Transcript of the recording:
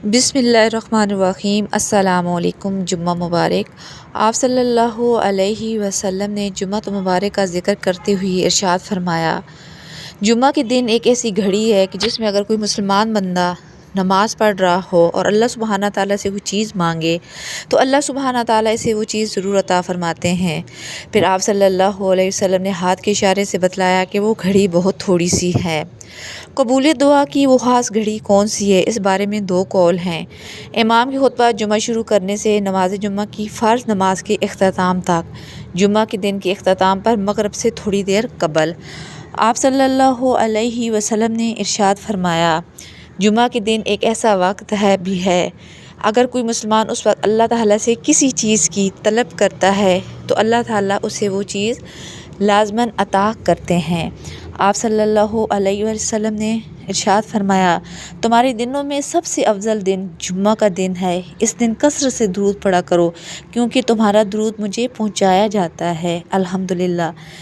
बिस्मिल्लाहिर्रहमानिर्रहीम। अस्सलामु अलैकुम। जुम्मा मुबारक। आप सल्लल्लाहु अलैहि वसल्लम ने जुम्मा मुबारक का ज़िक्र करते हुए इरशाद फरमाया, जुम्मा के दिन एक ऐसी घड़ी है कि जिसमें अगर कोई मुसलमान बंदा नमाज़ पढ़ रहा हो और अल्लाह सुब्हाना ताला से कोई चीज़ मांगे तो अल्लाह सुब्हाना ताला इसे वो चीज़ ज़रूर अता फरमाते हैं। फिर आप सल्लल्लाहु अलैहि वसल्लम ने हाथ के इशारे से बतलाया कि वो घड़ी बहुत थोड़ी सी है। कबूलियत दुआ की वो ख़ास घड़ी कौन सी है, इस बारे में दो कौल हैं। इमाम की खुतबा जुम्मा शुरू करने से नमाज जुम्मा की फ़र्ज़ नमाज के इख्तिताम तक, जुम्मा के दिन के इख्तिताम पर मगरिब से थोड़ी देर कबल, आप सल्लल्लाहु अलैहि वसल्लम ने इरशाद फरमाया, जुम्मा के दिन एक ऐसा वक्त भी है, अगर कोई मुसलमान उस वक्त अल्लाह ताला से किसी चीज़ की तलब करता है तो अल्लाह ताला उसे वो चीज़ लाज़मन अता करते हैं। आप सल्लल्लाहु अलैहि वसल्लम ने इरशाद फरमाया, तुम्हारे दिनों में सबसे अफजल दिन जुम्मा का दिन है। इस दिन कसरत से दुरूद पढ़ा करो क्योंकि तुम्हारा दुरूद मुझे पहुँचाया जाता है। अल्हम्दुलिल्लाह।